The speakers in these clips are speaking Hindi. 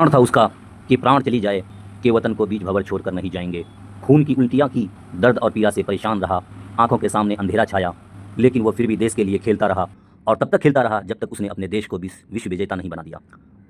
था उसका कि प्राण चली जाए कि वतन को बीच भंवर छोड़कर नहीं जाएंगे। खून की उल्टियाँ की, दर्द और पीड़ा से परेशान रहा, आंखों के सामने अंधेरा छाया, लेकिन वो फिर भी देश के लिए खेलता रहा और तब तक खेलता रहा जब तक उसने अपने देश को विश्व विजेता नहीं बना दिया।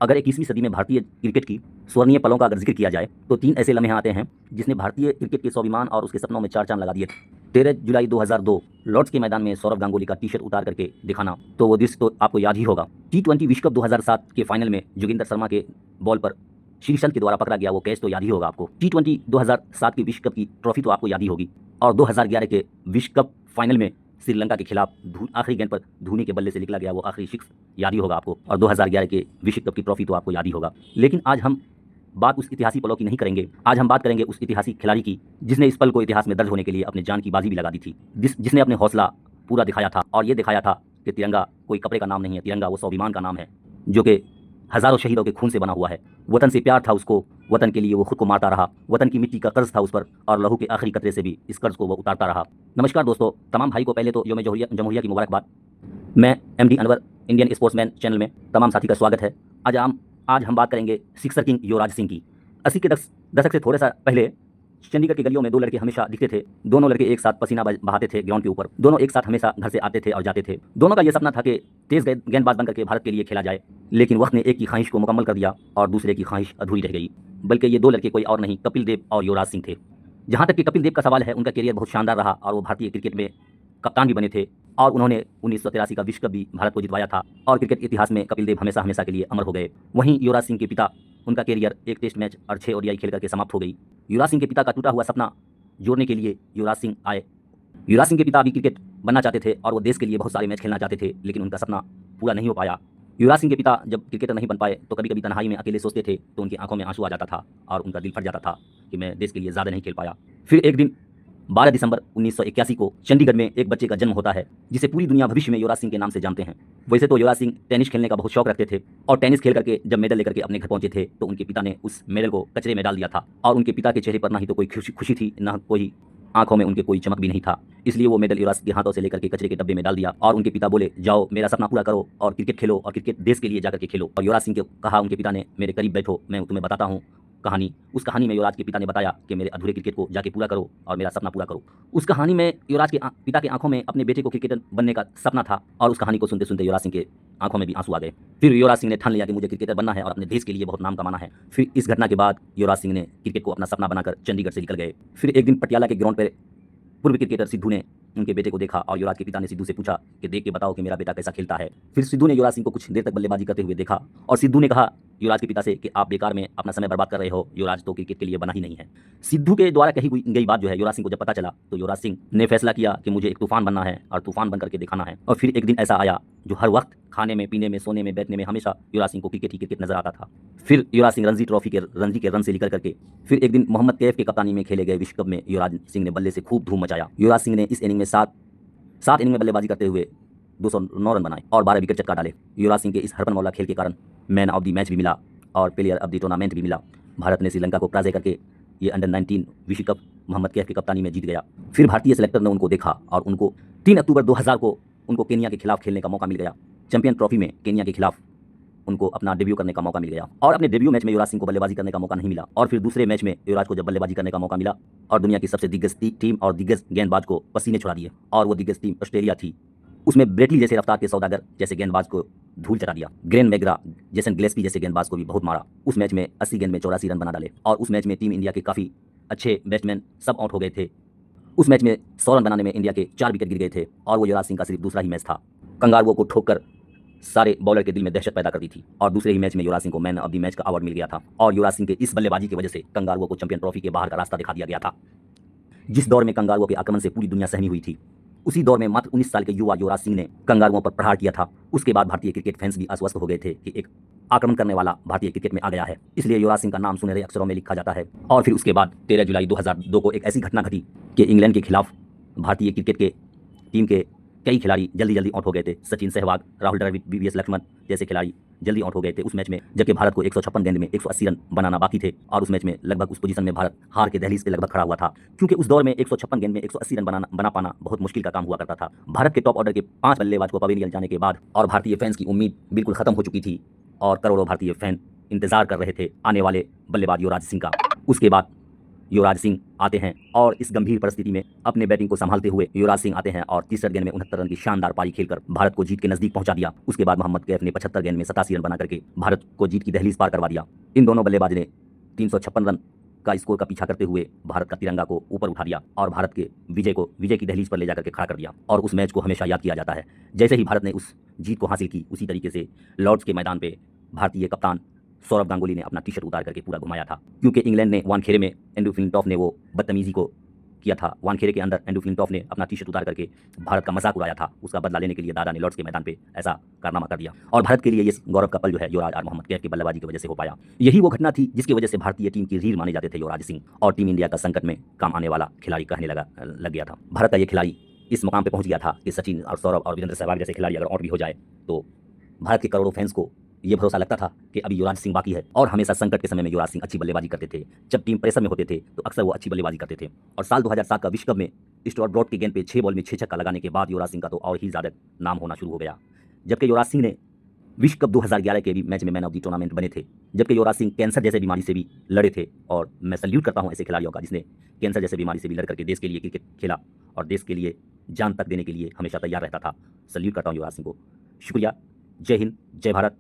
अगर 21वीं सदी में भारतीय क्रिकेट की स्वर्णीय पलों का अगर जिक्र किया जाए तो 3 ऐसे लम्हे आते हैं जिसने भारतीय क्रिकेट के स्वाभिमान और उसके सपनों में 4 चांद लगा दिए थे। 13 जुलाई 2002 लॉर्ड्स के मैदान में सौरव गांगुली का टी-शर्ट उतार करके दिखाना, तो वो दृश्य तो आपको याद ही होगा। T20 विश्व कप 2007 के फाइनल में जोगिंदर शर्मा के बॉल पर श्रीसंत के द्वारा पकड़ा गया वो कैच तो याद ही होगा आपको। T20 2007 की विश्व कप की ट्रॉफी तो आपको याद ही होगी। और 2011 के विश्व कप फाइनल में श्रीलंका के खिलाफ आखिरी गेंद पर धोनी के बल्ले से निकला गया वो आखिरी सिक्स याद ही होगा आपको। और 2011 के विश्व कप की ट्रॉफी तो आपको याद ही होगा। लेकिन आज हम बात उस इतिहासी पलों की नहीं करेंगे, आज हम बात करेंगे उस इतिहासी खिलाड़ी की जिसने इस पल को इतिहास में दर्ज होने के लिए अपने जान की बाजी भी लगा दी थी, जिसने अपने हौसला पूरा दिखाया था और ये दिखाया था कि तिरंगा कोई कपड़े का नाम नहीं है, तिरंगा वो स्वाभिमान का नाम है जो कि हजारों शहीदों के खून से बना हुआ है। वतन से प्यार था उसको, वतन के लिए वो खुद को मारता रहा, वतन की मिट्टी का कर्ज था उस पर और लहू के आखिरी कतरे से भी इस कर्ज को वो उतारता रहा। नमस्कार दोस्तों, तमाम भाई को पहले तो यौम जमहूरिया की मुबारकबाद। मैं MD Anwar Indian sportsman channel में तमाम साथी का स्वागत है। आज हम बात करेंगे सिक्सर किंग युवराज सिंह की। 80 के दशक से थोड़ा सा पहले चंडीगढ़ की गलियों में 2 लड़के हमेशा दिखते थे। दोनों लड़के एक साथ पसीना बहाते थे ग्राउंड के ऊपर, दोनों एक साथ हमेशा घर से आते थे और जाते थे। दोनों का यह सपना था कि तेज गेंदबाज बनकर के भारत के लिए खेला जाए, लेकिन वक्त ने एक की ख्वाहिश को मुकम्मल कर दिया और दूसरे की ख्वाहिश अधूरी रह गई। बल्कि ये 2 लड़के कोई और नहीं, कपिल देव और युवराज सिंह थे। जहाँ तक कि कपिल देव का सवाल है, उनका करियर बहुत शानदार रहा और वो भारतीय क्रिकेट में कप्तान भी बने थे और उन्होंने 1983 का विश्व कप भी भारत को जितवाया था और क्रिकेट इतिहास में कपिल देव हमेशा हमेशा के लिए अमर हो गए। वहीं युवराज सिंह के पिता, उनका करियर एक टेस्ट मैच और 6 ODI खेल करके समाप्त हो गई। युवराज सिंह के पिता का टूटा हुआ सपना जोड़ने के लिए युवराज सिंह आए। युवराज सिंह के पिता अभी क्रिकेट बनना चाहते थे और वो देश के लिए बहुत सारे मैच खेलना चाहते थे, लेकिन उनका सपना पूरा नहीं हो पाया। युवराज सिंह के पिता जब क्रिकेटर नहीं बन पाए तो कभी कभी तन्हाई में अकेले सोचते थे तो उनकी आंखों में आंसू आ जाता था और उनका दिल फट जाता था कि मैं देश के लिए ज़्यादा नहीं खेल पाया। फिर एक दिन 12 दिसंबर 1981 को चंडीगढ़ में एक बच्चे का जन्म होता है जिसे पूरी दुनिया भविष्य में युवराज सिंह के नाम से जानते हैं। वैसे तो युवराज सिंह टेनिस खेलने का बहुत शौक रखते थे और टेनिस खेल करके जब मेडल लेकर के अपने घर पहुंचे थे तो उनके पिता ने उस मेडल को कचरे में डाल दिया था और उनके पिता के चेहरे पर ना ही तो कोई खुशी थी, ना कोई आंखों में उनके कोई चमक भी नहीं था। इसलिए वो मेडल युवराज के हाथों से लेकर के कचरे के डब्बे में डाल दिया और उनके पिता बोले, जाओ मेरा सपना पूरा करो और क्रिकेट खेलो और क्रिकेट देश के लिए जाकर के खेलो। और युवराज सिंह को कहा उनके पिता ने, मेरे करीब बैठो, मैं तुम्हें बताता हूँ कहानी। उस कहानी में युवराज के पिता ने बताया कि मेरे अधूरे क्रिकेट को जाके पूरा करो और मेरा सपना पूरा करो। उस कहानी में युवराज के पिता की आंखों में अपने बेटे को क्रिकेटर बनने का सपना था और उस कहानी को सुनते सुनते युवराज सिंह के आंखों में भी आंसू आ गए। फिर युवराज सिंह ने ठान लिया कि मुझे क्रिकेटर बनना है और अपने देश के लिए बहुत नाम कमाना है। फिर इस घटना के बाद युवराज सिंह ने क्रिकेट को अपना सपना बनाकर चंडीगढ़ से निकल गए। फिर एक दिन पटियाला के ग्राउंड पर पूर्व क्रिकेटर सिद्धू ने उनके बेटे को देखा और युवराज के पिता ने सिद्धू से पूछा कि देख के बताओ कि मेरा बेटा कैसा खेलता है। फिर सिद्धू ने युवराज सिंह को कुछ देर तक बल्लेबाजी करते हुए देखा और सिद्धू ने कहा युवराज के पिता से कि आप बेकार में अपना समय बर्बाद कर रहे हो, युवराज तो क्रिकेट के लिए बना ही नहीं है। सिद्धू के द्वारा कही गई बात जो है युवराज सिंह को जब पता चला तो युवराज सिंह ने फैसला किया कि मुझे एक तूफान बनना है और तूफान बन करके दिखाना है। और फिर एक दिन ऐसा आया जो हर वक्त खाने में, पीने में, सोने में, बैठने में हमेशा युवराज सिंह को क्रिकेट ही क्रिकेट नजर आता था। फिर युवराज सिंह रणजी ट्रॉफी के रन से निकल करके फिर एक दिन मोहम्मद कैफ के कप्तानी में खेले गए विश्व कप में युवराज सिंह ने बल्ले से खूब धूम मचाया। युवराज सिंह ने इस इनिंग में सात इनिंग में बल्लेबाजी करते हुए 209 रन बनाए और 12 विकेट चटका डाले। युवराज सिंह के इस हरफन मौला खेल के कारण मैन ऑफ द मैच भी मिला और प्लेयर ऑफ द टूर्नामेंट भी मिला। भारत ने श्रीलंका को पराजय करके ये अंडर 19 विश्व कप मोहम्मद कैफ की कप्तानी में जीत गया। फिर भारतीय सेलेक्टर ने उनको देखा और उनको 3 अक्टूबर 2000 को उनको केनिया के खिलाफ खेलने का मौका मिल गया। चैंपियन ट्रॉफी में केनिया के खिलाफ उनको अपना डेब्यू करने का मौका मिल गया और अपने डेब्यू मैच में युवराज सिंह को बल्लेबाजी करने का मौका नहीं मिला। और फिर दूसरे मैच में युवराज को जब बल्लेबाजी करने का मौका मिला और दुनिया की सबसे दिग्गज टीम और दिग्गज गेंदबाज को पसीने छुड़ा दिए और वो दिग्गज टीम ऑस्ट्रेलिया थी। उसमें ब्रेटली जैसे रफ्तार के सौदागर जैसे गेंदबाज को धूल चटा दिया। ग्रेन मैग्रा, जेसन गिलेस्पी जैसे गेंदबाज को भी बहुत मारा। उस मैच में 80 गेंद में 84 रन बना डाले और उस मैच में टीम इंडिया के काफ़ी अच्छे बैट्समैन सब आउट हो गए थे। उस मैच में 100 रन बनाने में इंडिया के 4 विकेट गिर गए थे और वो युवराज सिंह का सिर्फ दूसरा ही मैच था। कंगारुओं को ठोककर सारे बॉलर के दिल में दहशत पैदा कर दी थी और दूसरे ही मैच में युवराज सिंह को मैन ऑफ द मैच का अवार्ड मिल गया था। और युवराज सिंह के इस बल्लेबाजी की वजह से कंगारुओं को चैंपियन ट्रॉफी के बाहर का रास्ता दिखा दिया गया था। जिस दौर में कंगारुओं के आक्रमण से पूरी दुनिया सहमी हुई थी, उसी दौर में मात्र 19 साल के युवा युवराज सिंह ने कंगारुओं पर प्रहार किया था। उसके बाद भारतीय क्रिकेट फैंस भी आश्वस्त हो गए थे कि एक आक्रमण करने वाला भारतीय क्रिकेट में आ गया है, इसलिए युवराज सिंह का नाम सुनहरे अक्षरों में लिखा जाता है। और फिर उसके बाद 13 जुलाई 2002 को एक ऐसी घटना घटी कि इंग्लैंड के खिलाफ भारतीय क्रिकेट के टीम के कई खिलाड़ी जल्दी आउट हो गए थे। सचिन सहवाग, राहुल द्रविड़, VVS लक्ष्मण जैसे खिलाड़ी जल्दी आउट हो गए थे उस मैच में, जबकि भारत को 156 गेंद में 180 रन बनाना बाकी थे और उस मैच में लगभग उस पोजीशन में भारत हार के दहलीज पे लगभग खड़ा हुआ था, क्योंकि उस दौर में 156 गेंद में 180 रन बना पाना बहुत मुश्किल का काम हुआ करता था। भारत के टॉप ऑर्डर के 5 बल्लेबाज को पवेलियन जाने के बाद और भारतीय फैंस की उम्मीद बिल्कुल खत्म हो चुकी थी और करोड़ों भारतीय फैन इंतजार कर रहे थे आने वाले बल्लेबाज युवराज सिंह का। उसके बाद युवराज सिंह आते हैं और इस गंभीर परिस्थिति में अपने बैटिंग को संभालते हुए युवराज सिंह आते हैं और 63 गेंद में 69 रन की शानदार पारी खेलकर भारत को जीत के नजदीक पहुंचा दिया। उसके बाद मोहम्मद कैफ ने 75 गेंद में 87 रन बना करके भारत को जीत की दहलीज पार करवा दिया। इन दोनों बल्लेबाज ने 356 रन का स्कोर का पीछा करते हुए भारत का तिरंगा को ऊपर उठा दिया और भारत के विजय की दहलीज पर ले जाकर के खड़ा कर दिया। और उस मैच को हमेशा याद किया जाता है। जैसे ही भारत ने उस जीत को हासिल की, उसी तरीके से लॉर्ड्स के मैदान पे भारतीय कप्तान सौरव गांगुली ने अपना टी शर्ट उतार करके पूरा घुमाया था, क्योंकि इंग्लैंड ने वानखेड़े में एंड्रू फ्लिंटॉफ ने वो बदतमीजी को किया था। वानखेड़े के अंदर एंड्रू फ्लिंटॉफ ने अपना टी शर्ट उतार करके भारत का मजाक उड़ाया था। उसका बदला लेने के लिए दादा ने लॉर्ड्स के मैदान पे ऐसा कारनामा कर दिया और भारत के लिए ये गौरव का पल जो है युवराज और मोहम्मद कैफ की बल्लेबाजी की वजह से हो पाया। यही वो घटना थी जिसकी वजह से भारतीय टीम की रीढ़ माने जाते थे युवराज सिंह, और टीम इंडिया का संकट में काम आने वाला खिलाड़ी कहने लग गया था। भारत का ये खिलाड़ी इस मुकाम पर पहुंच गया था कि सचिन और सौरभ और वीरेंद्र सहवाग जैसे खिलाड़ी अगर आउट भी हो जाए तो भारत के करोड़ों फैंस को ये भरोसा लगता था कि अभी युवराज सिंह बाकी है। और हमेशा संकट के समय में युवराज सिंह अच्छी बल्लेबाजी करते थे। जब टीम प्रेशर में होते थे तो अक्सर वो अच्छी बल्लेबाजी करते थे। और साल 2007 का विश्व कप में स्टुअर्ट ब्रॉड की गेंद पे 6 बॉल में 6 छक्का लगाने के बाद युवराज सिंह का तो और ही ज़्यादा नाम होना शुरू हो गया। जबकि युवराज सिंह ने विश्व कप 2011 के भी मैच में मैन ऑफ द टूर्नामेंट बने थे। जबकि युवराज सिंह कैंसर जैसे बीमारी से भी लड़े थे, और मैं सल्यूट करता हूँ ऐसे खिलाड़ियों का जिसने कैंसर जैसे बीमारी से भी लड़ करके देश के लिए क्रिकेट खेला और देश के लिए जान तक देने के लिए हमेशा तैयार रहता था। सल्यूट करता हूँ युवराज सिंह को। शुक्रिया। जय हिंद, जय भारत।